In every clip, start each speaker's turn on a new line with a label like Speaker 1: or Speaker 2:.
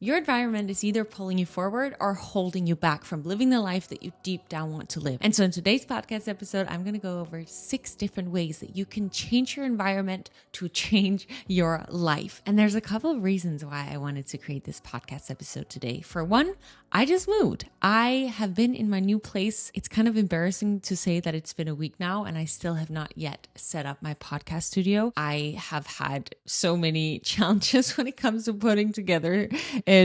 Speaker 1: Your environment is either pulling you forward or holding you back from living the life that you deep down want to live. And so in today's podcast episode, I'm going to go over 6 different ways that you can change your environment to change your life. And there's a couple of reasons why I wanted to create this podcast episode today. For one, I just moved. I have been in my new place. It's kind of embarrassing to say that it's been a week now and I still have not yet set up my podcast studio. I have had so many challenges when it comes to putting together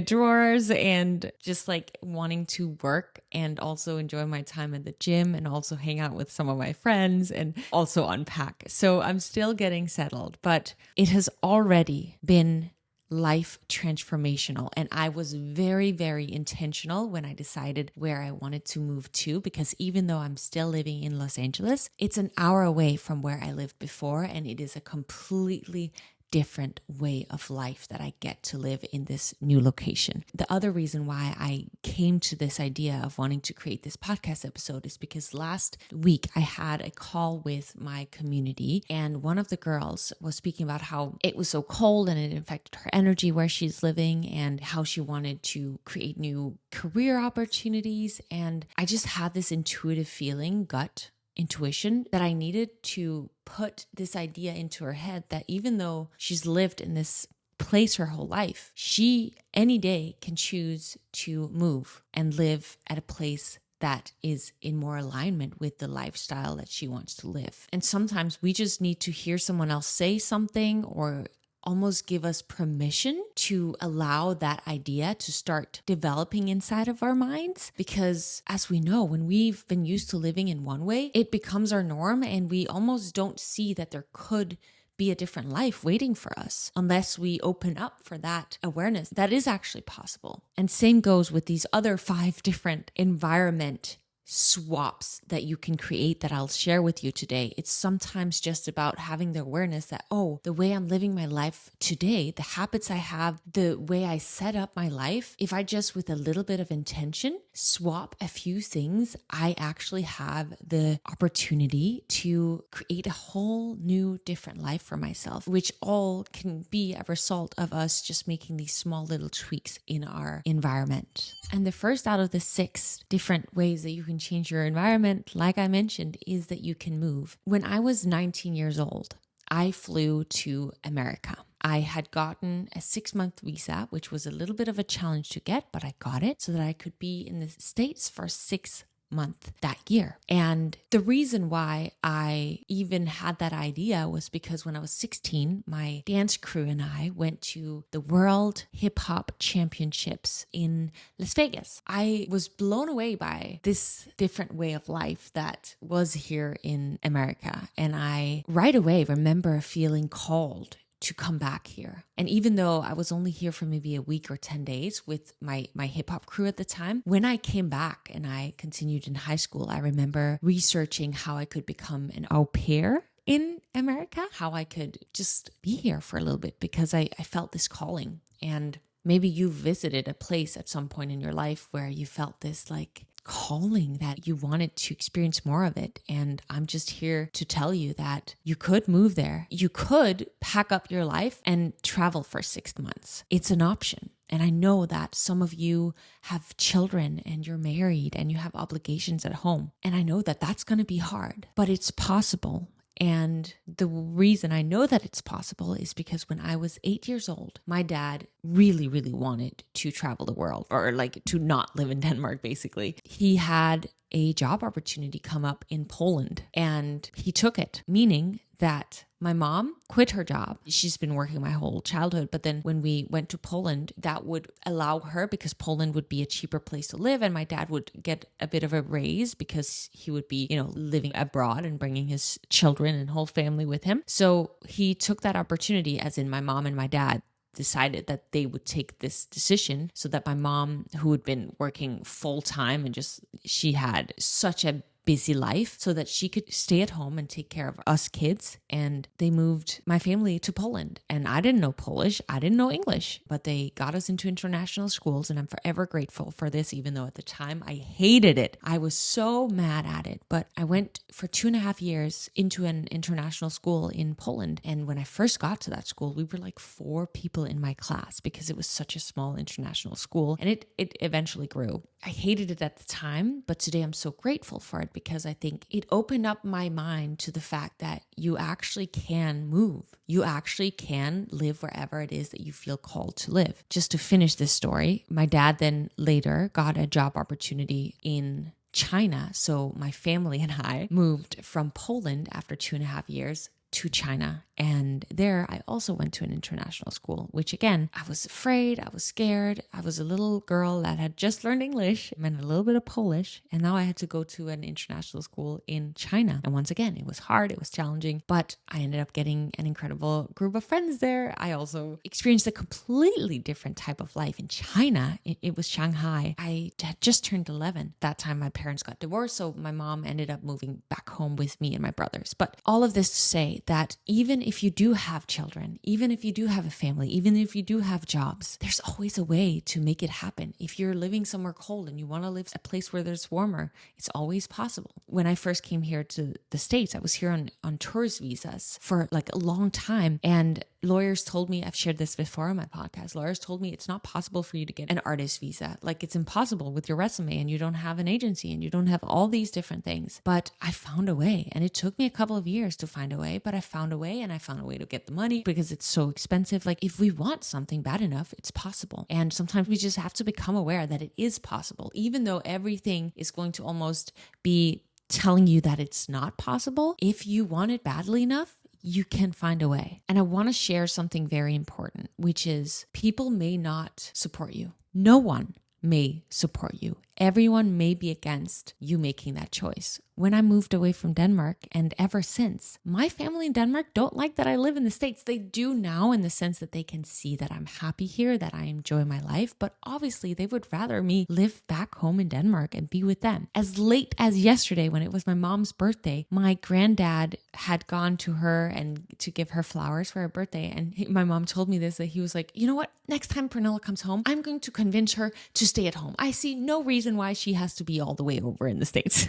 Speaker 1: drawers and just like wanting to work and also enjoy my time at the gym and also hang out with some of my friends and also unpack. So I'm still getting settled, but it has already been life transformational. And I was very, very intentional when I decided where I wanted to move to, because even though I'm still living in Los Angeles, it's an hour away from where I lived before. And it is a completely different way of life that I get to live in this new location. The other reason why I came to this idea of wanting to create this podcast episode is because last week I had a call with my community and one of the girls was speaking about how it was so cold and it affected her energy where she's living and how she wanted to create new career opportunities. And I just had this intuitive feeling, gut intuition, that I needed to put this idea into her head that even though she's lived in this place her whole life, she any day can choose to move and live at a place that is in more alignment with the lifestyle that she wants to live. And sometimes we just need to hear someone else say something or almost give us permission to allow that idea to start developing inside of our minds. Because as we know, when we've been used to living in one way, it becomes our norm and we almost don't see that there could be a different life waiting for us unless we open up for that awareness that is actually possible. And same goes with these other 5 different environment swaps that you can create that I'll share with you today. It's sometimes just about having the awareness that, oh, the way I'm living my life today, the habits I have, the way I set up my life, if I just with a little bit of intention swap a few things, I actually have the opportunity to create a whole new different life for myself, which all can be a result of us just making these small little tweaks in our environment. And the first out of the 6 different ways that you can change your environment, like I mentioned, is that you can move. When I was 19 years old, I flew to America. I had gotten a 6-month visa, which was a little bit of a challenge to get, but I got it so that I could be in the States for 6 months that year. And the reason why I even had that idea was because when I was 16, my dance crew and I went to the World Hip Hop Championships in Las Vegas. I was blown away by this different way of life that was here in America. And I right away remember feeling called to come back here. And even though I was only here for maybe a week or 10 days with my hip hop crew at the time, when I came back and I continued in high school, I remember researching how I could become an au pair in America, how I could just be here for a little bit because I felt this calling. And maybe you visited a place at some point in your life where you felt this like calling that you wanted to experience more of it. And I'm just here to tell you that you could move there. You could pack up your life and travel for 6 months. It's an option. And I know that some of you have children and you're married and you have obligations at home. And I know that that's going to be hard, but it's possible. And the reason I know that it's possible is because when I was 8 years old, my dad really, really wanted to travel the world, or like to not live in Denmark, basically. He had a job opportunity come up in Poland and he took it, meaning that my mom quit her job. She's been working my whole childhood. But then when we went to Poland, that would allow her, because Poland would be a cheaper place to live. And my dad would get a bit of a raise because he would be, living abroad and bringing his children and whole family with him. So he took that opportunity, as in my mom and my dad decided that they would take this decision so that my mom, who had been working full time and she had such a busy life so that she could stay at home and take care of us kids. And they moved my family to Poland. And I didn't know Polish. I didn't know English, but they got us into international schools. And I'm forever grateful for this, even though at the time I hated it. I was so mad at it. But I went for 2.5 years into an international school in Poland. And when I first got to that school, we were like 4 people in my class because it was such a small international school. And it eventually grew. I hated it at the time, but today I'm so grateful for it because I think it opened up my mind to the fact that you actually can move. You actually can live wherever it is that you feel called to live. Just to finish this story, my dad then later got a job opportunity in China. So my family and I moved from Poland after 2.5 years to China. And there I also went to an international school, which again, I was afraid, I was scared. I was a little girl that had just learned English and a little bit of Polish. And now I had to go to an international school in China. And once again, it was hard, it was challenging, but I ended up getting an incredible group of friends there. I also experienced a completely different type of life in China. It was Shanghai. I had just turned 11. That time my parents got divorced, so my mom ended up moving back home with me and my brothers. But all of this to say that even if you do have children, even if you do have a family, even if you do have jobs, there's always a way to make it happen. If you're living somewhere cold and you want to live a place where there's warmer, it's always possible. When I first came here to the States, I was here on tourist visas for like a long time. And lawyers told me, I've shared this before on my podcast, lawyers told me it's not possible for you to get an artist visa. Like it's impossible with your resume and you don't have an agency and you don't have all these different things. But I found a way, and it took me a couple of years to find a way, but I found a way, and I found a way to get the money because it's so expensive. Like if we want something bad enough, it's possible. And sometimes we just have to become aware that it is possible, even though everything is going to almost be telling you that it's not possible. If you want it badly enough, you can find a way. And I want to share something very important, which is people may not support you. No one may support you. Everyone may be against you making that choice. When I moved away from Denmark, and ever since, my family in Denmark don't like that I live in the States. They do now, in the sense that they can see that I'm happy here, that I enjoy my life, but obviously they would rather me live back home in Denmark and be with them. As late as yesterday, when it was my mom's birthday, my granddad had gone to her and to give her flowers for her birthday, and my mom told me this, that he was like, you know what, next time Pernilla comes home, I'm going to convince her to stay at home. I see no reason why she has to be all the way over in the States.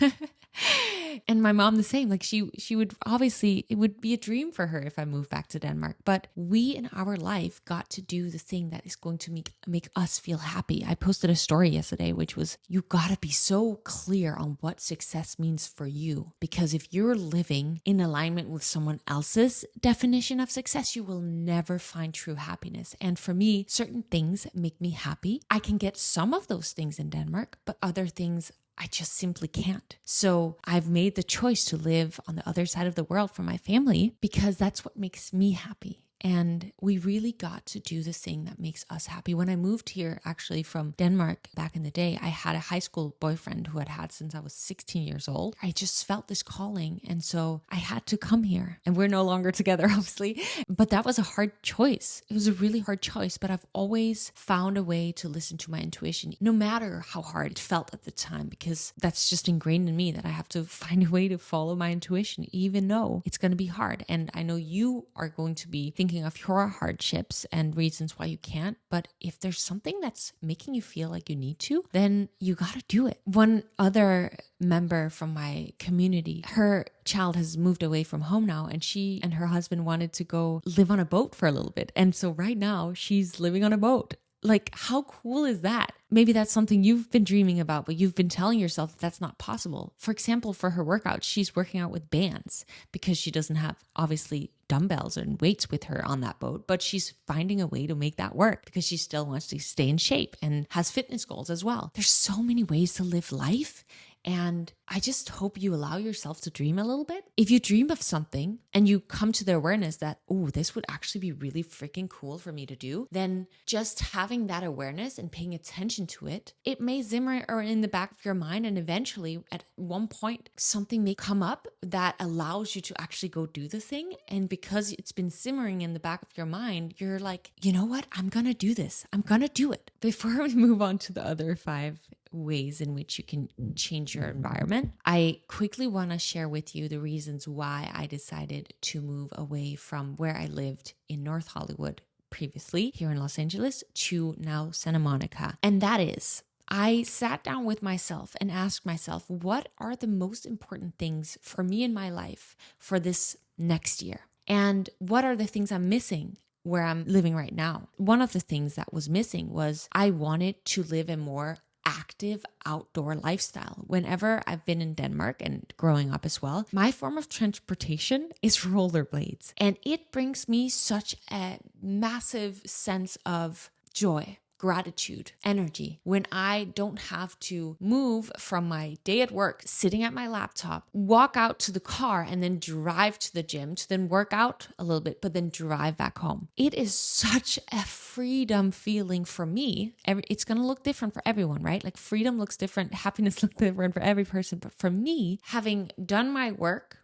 Speaker 1: And my mom the same. Like she would, obviously it would be a dream for her if I moved back to Denmark. But we in our life got to do the thing that is going to make us feel happy. I posted a story yesterday, which was, you gotta be so clear on what success means for you. Because if you're living in alignment with someone else's definition of success, you will never find true happiness. And for me, certain things make me happy. I can get some of those things in Denmark, but other things I just simply can't. So I've made the choice to live on the other side of the world for my family because that's what makes me happy. And we really got to do the thing that makes us happy. When I moved here, actually from Denmark back in the day, I had a high school boyfriend who I'd had since I was 16 years old. I just felt this calling. And so I had to come here. And we're no longer together, obviously. But that was a hard choice. It was a really hard choice. But I've always found a way to listen to my intuition, no matter how hard it felt at the time, because that's just ingrained in me that I have to find a way to follow my intuition, even though it's going to be hard. And I know you are going to be thinking of your hardships and reasons why you can't. But if there's something that's making you feel like you need to, then you got to do it. One other member from my community, her child has moved away from home now, and she and her husband wanted to go live on a boat for a little bit. And so right now she's living on a boat. Like, how cool is that? Maybe that's something you've been dreaming about, but you've been telling yourself that that's not possible. For example, for her workout, she's working out with bands because she doesn't have, obviously, dumbbells and weights with her on that boat, but she's finding a way to make that work because she still wants to stay in shape and has fitness goals as well. There's so many ways to live life. And I just hope you allow yourself to dream a little bit. If you dream of something and you come to the awareness that, oh, this would actually be really freaking cool for me to do, then just having that awareness and paying attention to it, it may simmer or in the back of your mind. And eventually at one point, something may come up that allows you to actually go do the thing. And because it's been simmering in the back of your mind, you're like, you know what? I'm going to do this. I'm going to do it. Before we move on to the other 5 ways in which you can change your environment, I quickly want to share with you the reasons why I decided to move away from where I lived in North Hollywood previously here in Los Angeles to now Santa Monica. And that is, I sat down with myself and asked myself, what are the most important things for me in my life for this next year? And what are the things I'm missing where I'm living right now? One of the things that was missing was I wanted to live a more active outdoor lifestyle. Whenever I've been in Denmark and growing up as well, my form of transportation is rollerblades. And it brings me such a massive sense of joy, gratitude, energy when I don't have to move from my day at work, sitting at my laptop, walk out to the car and then drive to the gym to then work out a little bit, but then drive back home. It is such a freedom feeling for me. It's going to look different for everyone, right? Like freedom looks different, happiness looks different for every person. But for me, having done my work,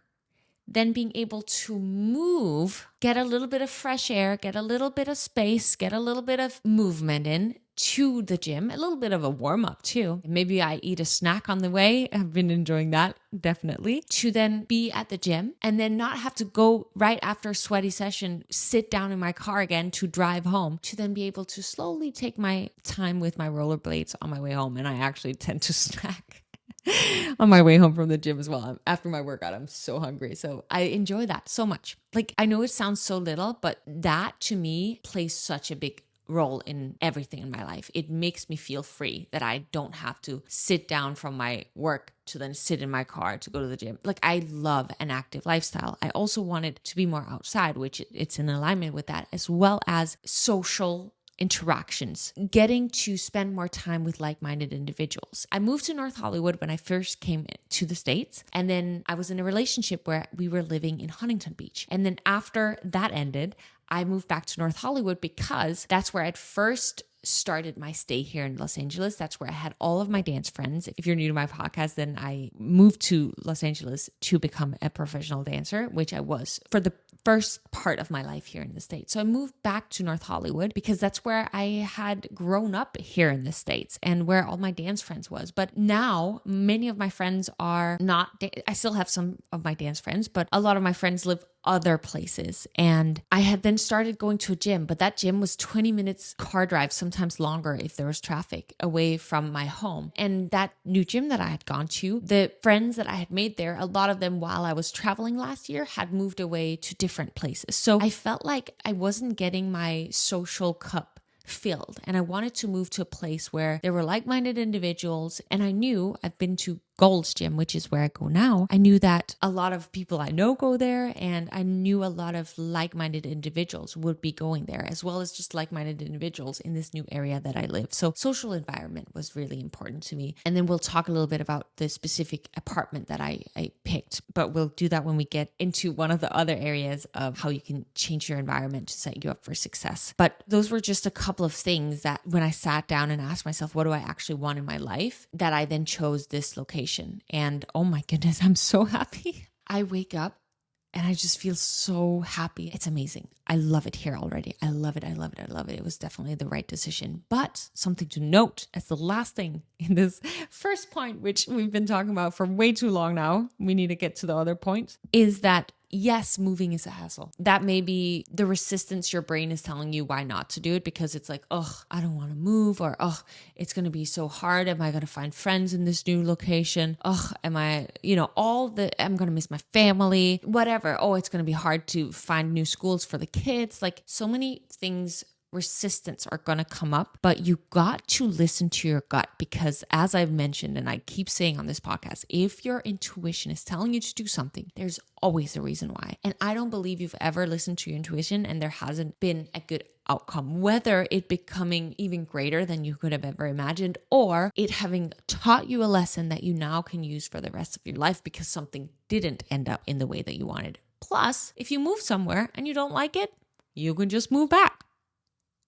Speaker 1: then being able to move, get a little bit of fresh air, get a little bit of space, get a little bit of movement in to the gym, a little bit of a warm up too. Maybe I eat a snack on the way. I've been enjoying that, definitely. To then be at the gym and then not have to go right after a sweaty session, sit down in my car again to drive home, to then be able to slowly take my time with my rollerblades on my way home. And I actually tend to snack on my way home from the gym as well. After my workout, I'm so hungry. So I enjoy that so much. Like, I know it sounds so little, but that to me plays such a big role in everything in my life. It makes me feel free that I don't have to sit down from my work to then sit in my car to go to the gym. Like, I love an active lifestyle. I also wanted to be more outside, which it's in alignment with that, as well as social interactions, getting to spend more time with like-minded individuals. I moved to North Hollywood when I first came to the States, and then I was in a relationship where we were living in Huntington Beach. And then after that ended, I moved back to North Hollywood because that's where I'd first started my stay here in Los Angeles. That's where I had all of my dance friends. If you're new to my podcast, then I moved to Los Angeles to become a professional dancer, which I was for the first part of my life here in the States. So I moved back to North Hollywood because that's where I had grown up here in the States and where all my dance friends was. But now many of my friends are not, I still have some of my dance friends, but a lot of my friends live other places. And I had then started going to a gym, but that gym was 20 minutes car drive, sometimes longer if there was traffic, away from my home. And that new gym that I had gone to, the friends that I had made there, a lot of them while I was traveling last year had moved away to different places. So I felt like I wasn't getting my social cup filled. And I wanted to move to a place where there were like-minded individuals. And I knew I've been to Gold's Gym, which is where I go now. I knew that a lot of people I know go there, and I knew a lot of like-minded individuals would be going there, as well as just like-minded individuals in this new area that I live. So social environment was really important to me. And then we'll talk a little bit about the specific apartment that I picked, but we'll do that when we get into one of the other areas of how you can change your environment to set you up for success. But those were just a couple of things that when I sat down and asked myself, what do I actually want in my life, that I then chose this location. And oh my goodness, I'm so happy. I wake up and I just feel so happy. It's amazing. I love it here already. I love it. I love it. I love it. It was definitely the right decision. But something to note as the last thing in this first point, which we've been talking about for way too long now, we need to get to the other point, is that yes, moving is a hassle. That may be the resistance your brain is telling you why not to do it, because it's like, oh, I don't want to move, or oh, it's going to be so hard. Am I going to find friends in this new location? Oh, am I, I'm going to miss my family, whatever. Oh, it's going to be hard to find new schools for the kids. Like so many things, resistance are going to come up, but you got to listen to your gut, because as I've mentioned, and I keep saying on this podcast, if your intuition is telling you to do something, there's always a reason why. And I don't believe you've ever listened to your intuition and there hasn't been a good outcome, whether it becoming even greater than you could have ever imagined, or it having taught you a lesson that you now can use for the rest of your life because something didn't end up in the way that you wanted. Plus, if you move somewhere and you don't like it, you can just move back.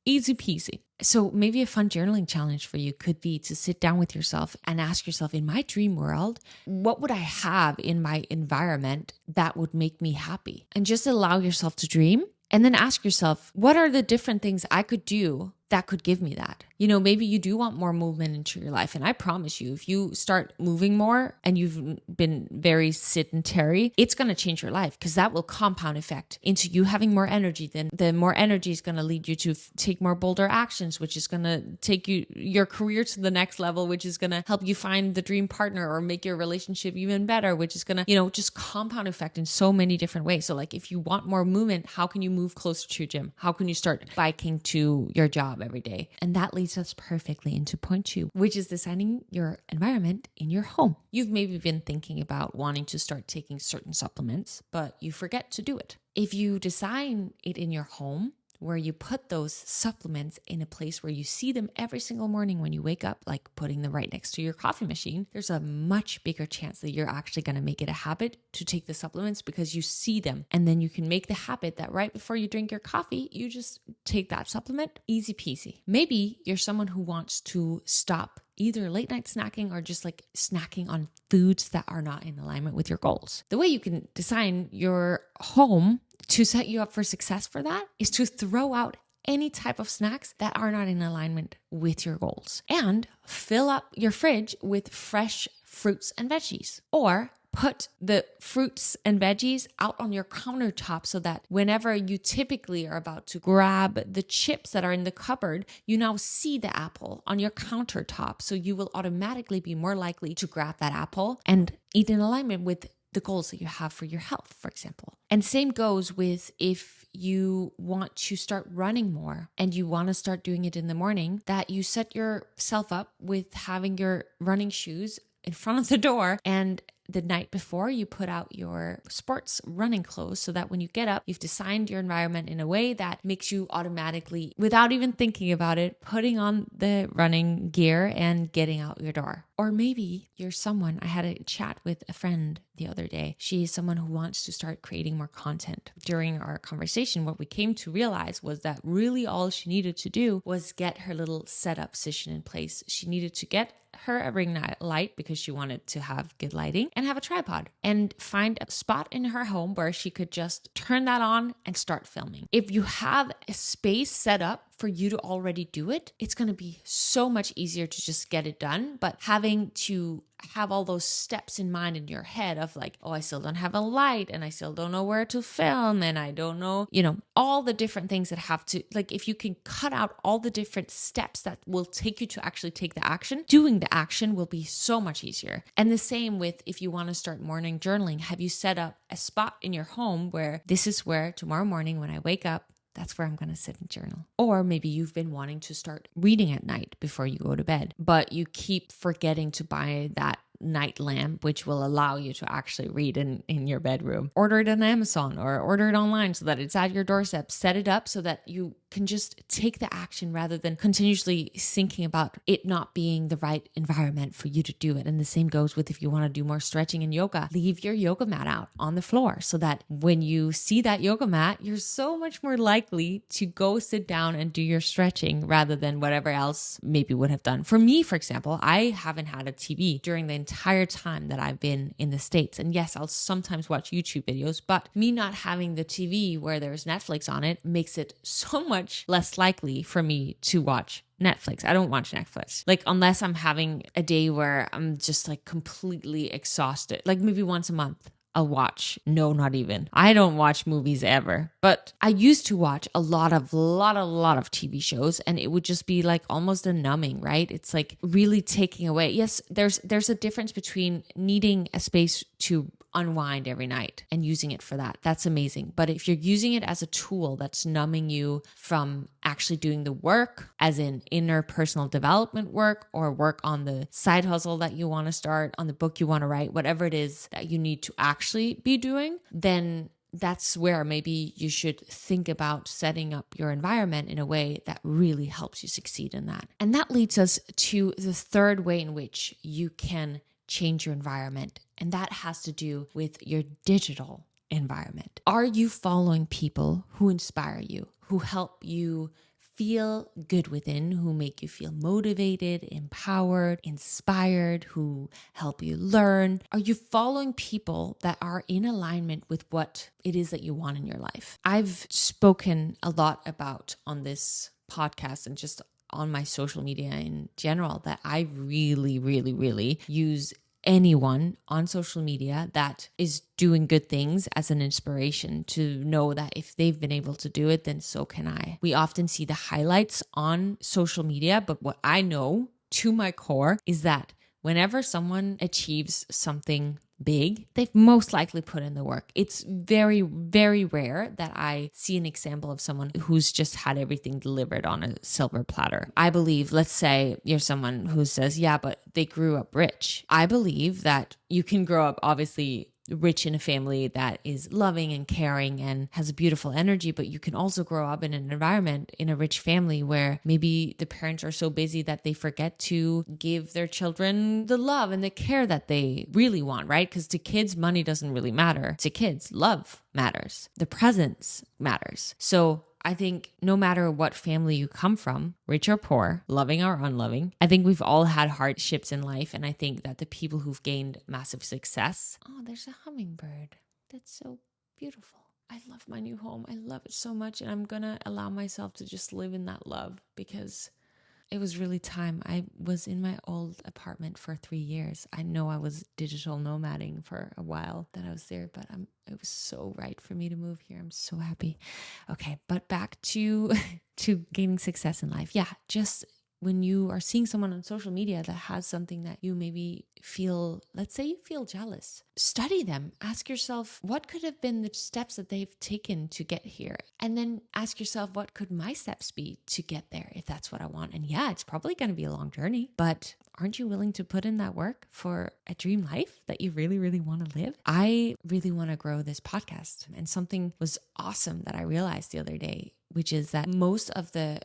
Speaker 1: Easy peasy. So maybe a fun journaling challenge for you could be to sit down with yourself and ask yourself, in my dream world, what would I have in my environment that would make me happy? And just allow yourself to dream. And then ask yourself, what are the different things I could do that could give me that. Maybe you do want more movement into your life. And I promise you, if you start moving more and you've been very sedentary, it's going to change your life, because that will compound effect into you having more energy. Then the more energy is going to lead you to take more bolder actions, which is going to take your career to the next level, which is going to help you find the dream partner or make your relationship even better, which is going to, just compound effect in so many different ways. So like, if you want more movement, how can you move closer to your gym? How can you start biking to your job every day? And that leads us perfectly into point 2, which is designing your environment in your home. You've maybe been thinking about wanting to start taking certain supplements, but you forget to do it. If you design it in your home, where you put those supplements in a place where you see them every single morning when you wake up, like putting them right next to your coffee machine, there's a much bigger chance that you're actually going to make it a habit to take the supplements, because you see them. And then you can make the habit that right before you drink your coffee, you just take that supplement. Easy peasy. Maybe you're someone who wants to stop either late night snacking or just like snacking on foods that are not in alignment with your goals. The way you can design your home to set you up for success for that is to throw out any type of snacks that are not in alignment with your goals, and fill up your fridge with fresh fruits and veggies, or put the fruits and veggies out on your countertop, so that whenever you typically are about to grab the chips that are in the cupboard, you now see the apple on your countertop. So you will automatically be more likely to grab that apple and eat in alignment with the goals that you have for your health, for example. And same goes with if you want to start running more and you want to start doing it in the morning, that you set yourself up with having your running shoes in front of the door, and the night before you put out your sports running clothes, so that when you get up, you've designed your environment in a way that makes you automatically, without even thinking about it, putting on the running gear and getting out your door. Or maybe you're someone, I had a chat with a friend the other day. She is someone who wants to start creating more content. During our conversation, what we came to realize was that really all she needed to do was get her little setup session in place. She needed to get her a ring light, because she wanted to have good lighting, and have a tripod, and find a spot in her home where she could just turn that on and start filming. If you have a space set up for you to already do it, it's going to be so much easier to just get it done. But having to have all those steps in mind in your head of like, oh, I still don't have a light, and I still don't know where to film, and I don't know, all the different things that have to, like, if you can cut out all the different steps that will take you to actually take the action, doing the action will be so much easier. And the same with if you want to start morning journaling, have you set up a spot in your home where this is where tomorrow morning when I wake up, that's where I'm going to sit and journal. Or maybe you've been wanting to start reading at night before you go to bed, but you keep forgetting to buy that night lamp, which will allow you to actually read in your bedroom. Order it on Amazon or order it online so that it's at your doorstep. Set it up so that you can just take the action rather than continuously thinking about it not being the right environment for you to do it. And the same goes with if you want to do more stretching and yoga, leave your yoga mat out on the floor so that when you see that yoga mat, you're so much more likely to go sit down and do your stretching rather than whatever else maybe would have done. For me, for example, I haven't had a TV during the entire time that I've been in the States. And yes, I'll sometimes watch YouTube videos, but me not having the TV where there's Netflix on it makes it so much less likely for me to watch Netflix. I don't watch Netflix. Like, unless I'm having a day where I'm just like completely exhausted, like maybe once a month. I'll watch. No, not even. I don't watch movies ever. But I used to watch a lot of TV shows, and it would just be like almost a numbing, right? It's like really taking away. Yes, there's a difference between needing a space to unwind every night and using it for that. That's amazing. But if you're using it as a tool that's numbing you from actually doing the work, as in inner personal development work or work on the side hustle that you want to start, on the book you want to write, whatever it is that you need to actually be doing, then that's where maybe you should think about setting up your environment in a way that really helps you succeed in that. And that leads us to the third way in which you can change your environment. And that has to do with your digital environment. Are you following people who inspire you, who help you feel good within, who make you feel motivated, empowered, inspired, who help you learn? Are you following people that are in alignment with what it is that you want in your life? I've spoken a lot about on this podcast and just on my social media in general that I really, really, really use anyone on social media that is doing good things as an inspiration to know that if they've been able to do it, then so can I. We often see the highlights on social media, but what I know to my core is that whenever someone achieves something big, they've most likely put in the work. It's very, very rare that I see an example of someone who's just had everything delivered on a silver platter. I believe, let's say you're someone who says, yeah, but they grew up rich. I believe that you can grow up obviously rich in a family that is loving and caring and has a beautiful energy, but you can also grow up in an environment in a rich family where maybe the parents are so busy that they forget to give their children the love and the care that they really want, right? Because to kids, money doesn't really matter. To kids, love matters. The presence matters. So I think no matter what family you come from, rich or poor, loving or unloving, I think we've all had hardships in life. And I think that the people who've gained massive success, oh, there's a hummingbird. That's so beautiful. I love my new home. I love it so much. And I'm going to allow myself to just live in that love because it was really time. I was in my old apartment for 3 years. I know I was digital nomading for a while that I was there, but it was so right for me to move here. I'm so happy. Okay, but back to gaining success in life. Yeah, just when you are seeing someone on social media that has something that you maybe feel, let's say you feel jealous, study them. Ask yourself, what could have been the steps that they've taken to get here? And then ask yourself, what could my steps be to get there if that's what I want? And yeah, it's probably going to be a long journey, but aren't you willing to put in that work for a dream life that you really, really want to live? I really want to grow this podcast. And something was awesome that I realized the other day, which is that most of the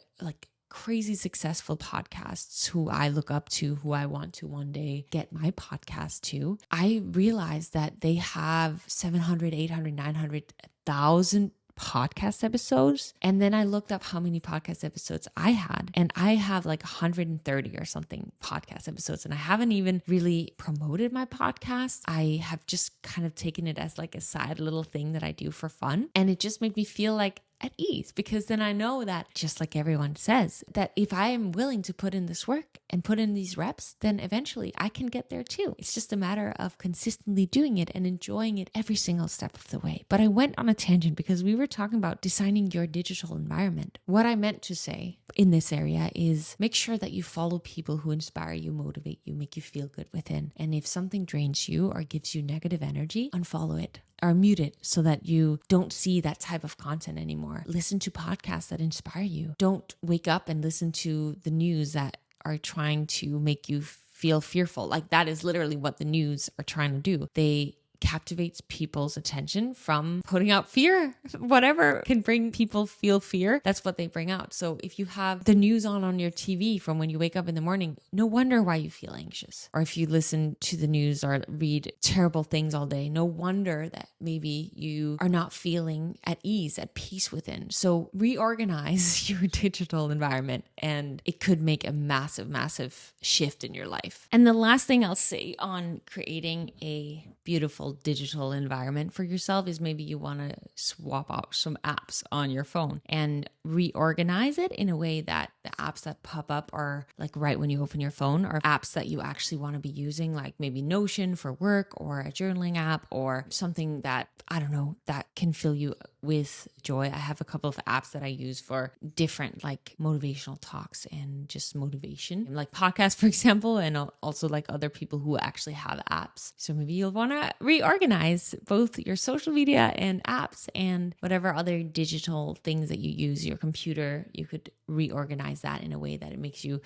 Speaker 1: crazy successful podcasts who I look up to, who I want to one day get my podcast to, I realized that they have 700, 800, 900,000 podcast episodes. And then I looked up how many podcast episodes I had, and I have like 130 or something podcast episodes. And I haven't even really promoted my podcast. I have just kind of taken it as like a side little thing that I do for fun. And it just made me feel like at ease, because then I know that, just like everyone says, that if I am willing to put in this work and put in these reps, then eventually I can get there too. It's just a matter of consistently doing it and enjoying it every single step of the way. But I went on a tangent because we were talking about designing your digital environment. What I meant to say in this area is make sure that you follow people who inspire you, motivate you, make you feel good within. And if something drains you or gives you negative energy, unfollow it or mute it so that you don't see that type of content anymore. Listen to podcasts that inspire you. Don't wake up and listen to the news that are trying to make you feel fearful. Like that is literally what the news are trying to do. They captivates people's attention from putting out fear. Whatever can bring people feel fear, that's what they bring out. So if you have the news on your TV from when you wake up in the morning, no wonder why you feel anxious. Or if you listen to the news or read terrible things all day, no wonder that maybe you are not feeling at ease, at peace within. So reorganize your digital environment and it could make a massive, massive shift in your life. And the last thing I'll say on creating a beautiful digital environment for yourself is maybe you want to swap out some apps on your phone and reorganize it in a way that the apps that pop up are like right when you open your phone are apps that you actually want to be using, like maybe Notion for work or a journaling app or something that, I don't know, that can fill you with joy. I have a couple of apps that I use for different like motivational talks and just motivation, like podcasts, for example, and also like other people who actually have apps. So maybe you'll want to reorganize both your social media and apps and whatever other digital things that you use, your computer, you could reorganize that in a way that it makes you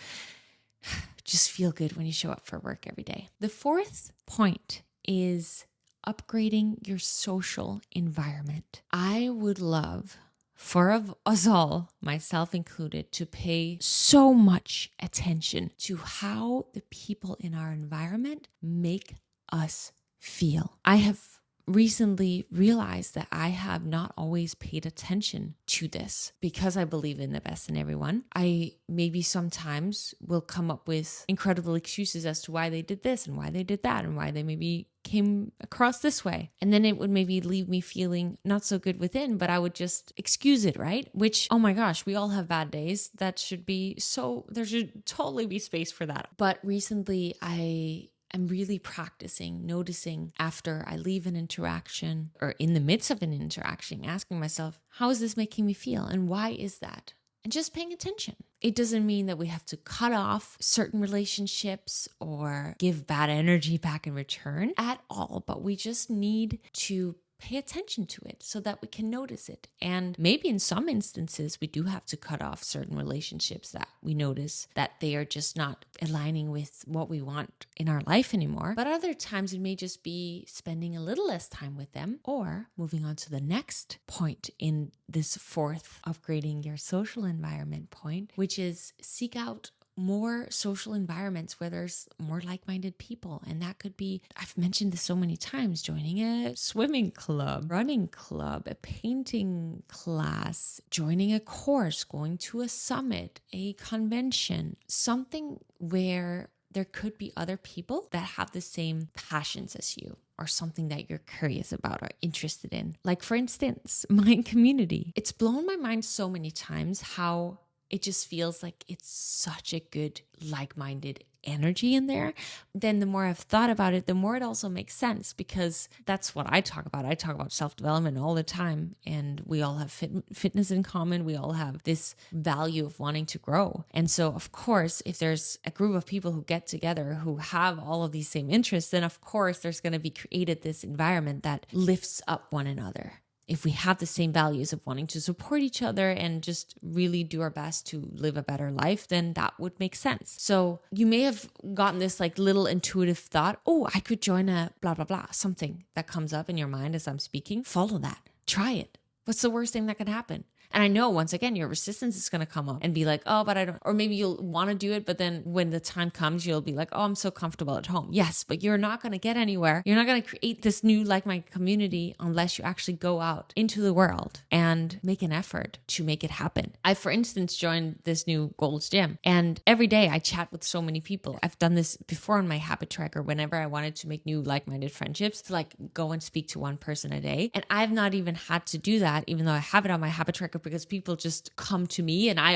Speaker 1: just feel good when you show up for work every day. The fourth point is upgrading your social environment. I would love for us all, myself included, to pay so much attention to how the people in our environment make us feel. I have recently realized that I have not always paid attention to this because I believe in the best in everyone. I maybe sometimes will come up with incredible excuses as to why they did this and why they did that and why they maybe came across this way. And then it would maybe leave me feeling not so good within, but I would just excuse it, right? Which, oh my gosh, we all have bad days. There should totally be space for that. But recently I'm really practicing noticing after I leave an interaction or in the midst of an interaction, asking myself, how is this making me feel? And why is that? And just paying attention. It doesn't mean that we have to cut off certain relationships or give bad energy back in return at all, but we just need to pay attention to it so that we can notice it. And maybe in some instances, we do have to cut off certain relationships that we notice that they are just not aligning with what we want in our life anymore. But other times it may just be spending a little less time with them or moving on to the next point in this fourth upgrading your social environment point, which is seek out more social environments where there's more like-minded people. And that could be, I've mentioned this so many times, joining a swimming club, running club, a painting class, joining a course, going to a summit, a convention, something where there could be other people that have the same passions as you or something that you're curious about or interested in. Like, for instance, my community. It's blown my mind so many times how it just feels like it's such a good, like-minded energy in there. Then the more I've thought about it, the more it also makes sense, because that's what I talk about. I talk about self-development all the time, and we all have fitness in common. We all have this value of wanting to grow. And so, of course, if there's a group of people who get together who have all of these same interests, then of course there's going to be created this environment that lifts up one another. If we have the same values of wanting to support each other and just really do our best to live a better life, then that would make sense. So you may have gotten this like little intuitive thought, oh, I could join a blah, blah, blah, something that comes up in your mind as I'm speaking. Follow that. Try it. What's the worst thing that could happen? And I know, once again, your resistance is going to come up and be like, oh, but I don't, or maybe you'll want to do it, but then when the time comes, you'll be like, oh, I'm so comfortable at home. Yes, but you're not going to get anywhere. You're not going to create this new like-minded community unless you actually go out into the world and make an effort to make it happen. I, for instance, joined this new Gold's Gym, and every day I chat with so many people. I've done this before on my habit tracker whenever I wanted to make new like-minded friendships, to like go and speak to one person a day. And I've not even had to do that, even though I have it on my habit tracker, because people just come to me. And I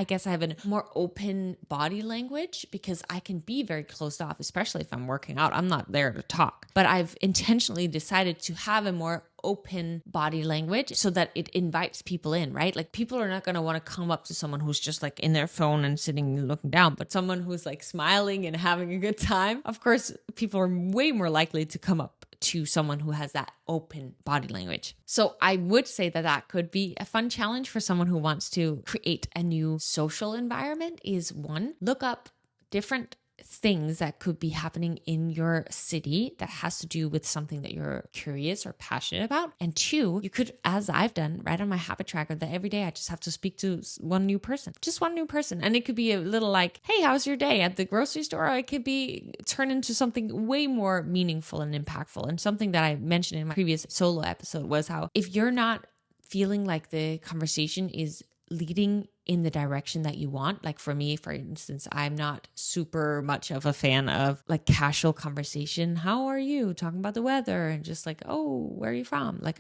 Speaker 1: guess I have a more open body language because I can be very closed off, especially if I'm working out. I'm not there to talk, but I've intentionally decided to have a more open body language so that it invites people in, right? Like, people are not going to want to come up to someone who's just like in their phone and sitting and looking down, but someone who's like smiling and having a good time. Of course, people are way more likely to come up to someone who has that open body language. So I would say that that could be a fun challenge for someone who wants to create a new social environment. Is one, look up different things that could be happening in your city that has to do with something that you're curious or passionate about. And two, you could, as I've done, write on my habit tracker that every day I just have to speak to one new person, just one new person. And it could be a little like, hey, how's your day at the grocery store? Or it could be turn into something way more meaningful and impactful. And something that I mentioned in my previous solo episode was how if you're not feeling like the conversation is leading in the direction that you want. Like for me, for instance, I'm not super much of a fan of like casual conversation. How are you? Talking about the weather and just like, oh, where are you from? Like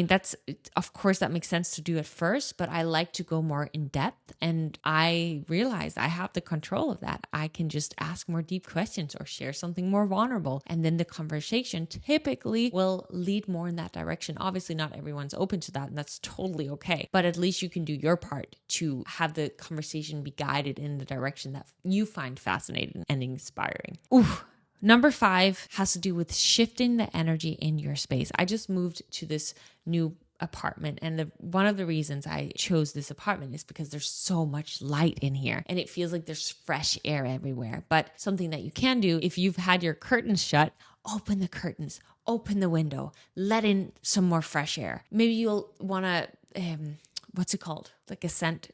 Speaker 1: that's, of course that makes sense to do at first, but I like to go more in depth. And I realized I have the control of that. I can just ask more deep questions or share something more vulnerable. And then the conversation typically will lead more in that direction. Obviously not everyone's open to that, and that's totally okay. But at least you can do your part to have the conversation be guided in the direction that you find fascinating and inspiring. Ooh. Number 5 has to do with shifting the energy in your space. I just moved to this new apartment, and one of the reasons I chose this apartment is because there's so much light in here and it feels like there's fresh air everywhere. But something that you can do, if you've had your curtains shut, open the curtains, open the window, let in some more fresh air. Maybe you'll want to what's it called? like a scent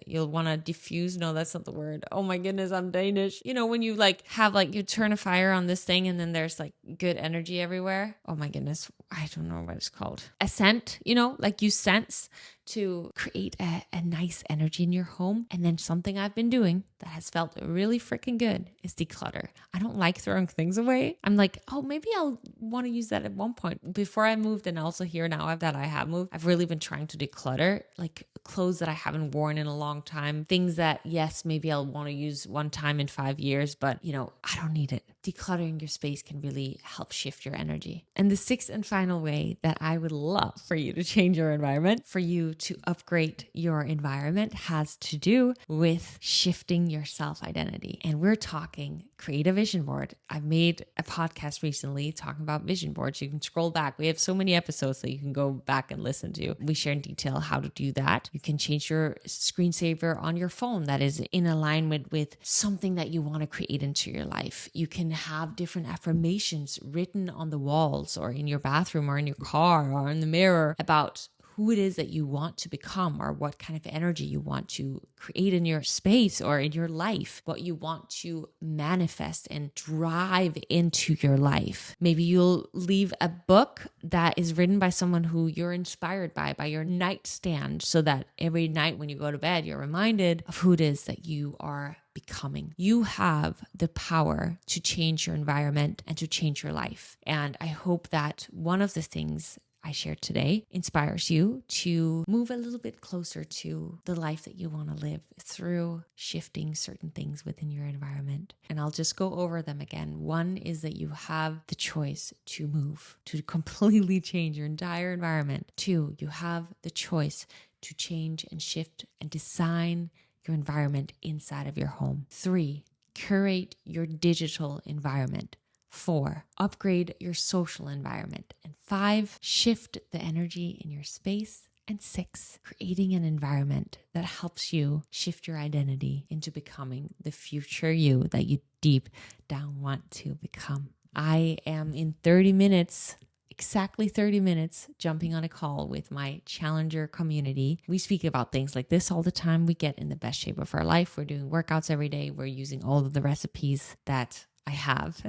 Speaker 1: you'll want to diffuse. No, that's not the word. Oh my goodness, I'm Danish. When you like have like, you turn a fire on this thing and then there's like good energy everywhere. Oh my goodness. I don't know what it's called. A scent, like you sense to create a nice energy in your home. And then something I've been doing that has felt really freaking good is declutter. I don't like throwing things away. I'm like, oh, maybe I'll want to use that at one point. Before I moved, and also here now that I have moved, I've really been trying to declutter, like clothes that I haven't worn in a long time, things that, yes, maybe I'll want to use one time in 5 years, but I don't need it. Decluttering your space can really help shift your energy. And the sixth and final way that I would love for you to change your environment, for you to upgrade your environment, has to do with shifting your self-identity. And we're talking create a vision board. I made a podcast recently talking about vision boards. You can scroll back. We have so many episodes that you can go back and listen to. We share in detail how to do that. You can change your screensaver on your phone that is in alignment with something that you want to create into your life. You can have different affirmations written on the walls or in your bathroom or in your car or in the mirror about who it is that you want to become, or what kind of energy you want to create in your space or in your life, what you want to manifest and drive into your life. Maybe you'll leave a book that is written by someone who you're inspired by your nightstand, so that every night when you go to bed, you're reminded of who it is that you are becoming. You have the power to change your environment and to change your life. And I hope that one of the things I shared today inspires you to move a little bit closer to the life that you want to live through shifting certain things within your environment. And I'll just go over them again. One is that you have the choice to move, to completely change your entire environment. Two, you have the choice to change and shift and design your environment inside of your home. Three, curate your digital environment. 4, upgrade your social environment. And 5, shift the energy in your space. And 6, creating an environment that helps you shift your identity into becoming the future you that you deep down want to become. I am in 30 minutes, exactly 30 minutes, jumping on a call with my Challenger community. We speak about things like this all the time. We get in the best shape of our life. We're doing workouts every day. We're using all of the recipes that I have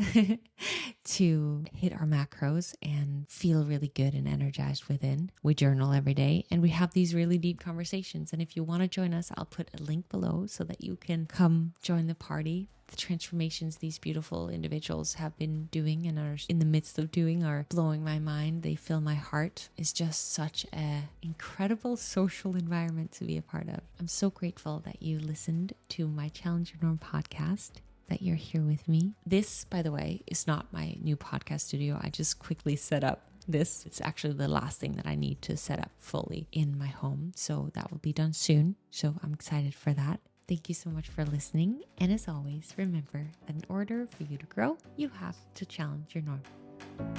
Speaker 1: to hit our macros and feel really good and energized within. We journal every day and we have these really deep conversations. And if you want to join us, I'll put a link below so that you can come join the party. The transformations these beautiful individuals have been doing and are in the midst of doing are blowing my mind. They fill my heart. It's just such an incredible social environment to be a part of. I'm so grateful that you listened to my Challenge Your Norm podcast, that you're here with me. This, by the way, is not my new podcast studio. I just quickly set up this. It's actually the last thing that I need to set up fully in my home. So that will be done soon. So I'm excited for that. Thank you so much for listening. And as always, remember that in order for you to grow, you have to challenge your norm.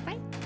Speaker 1: Bye.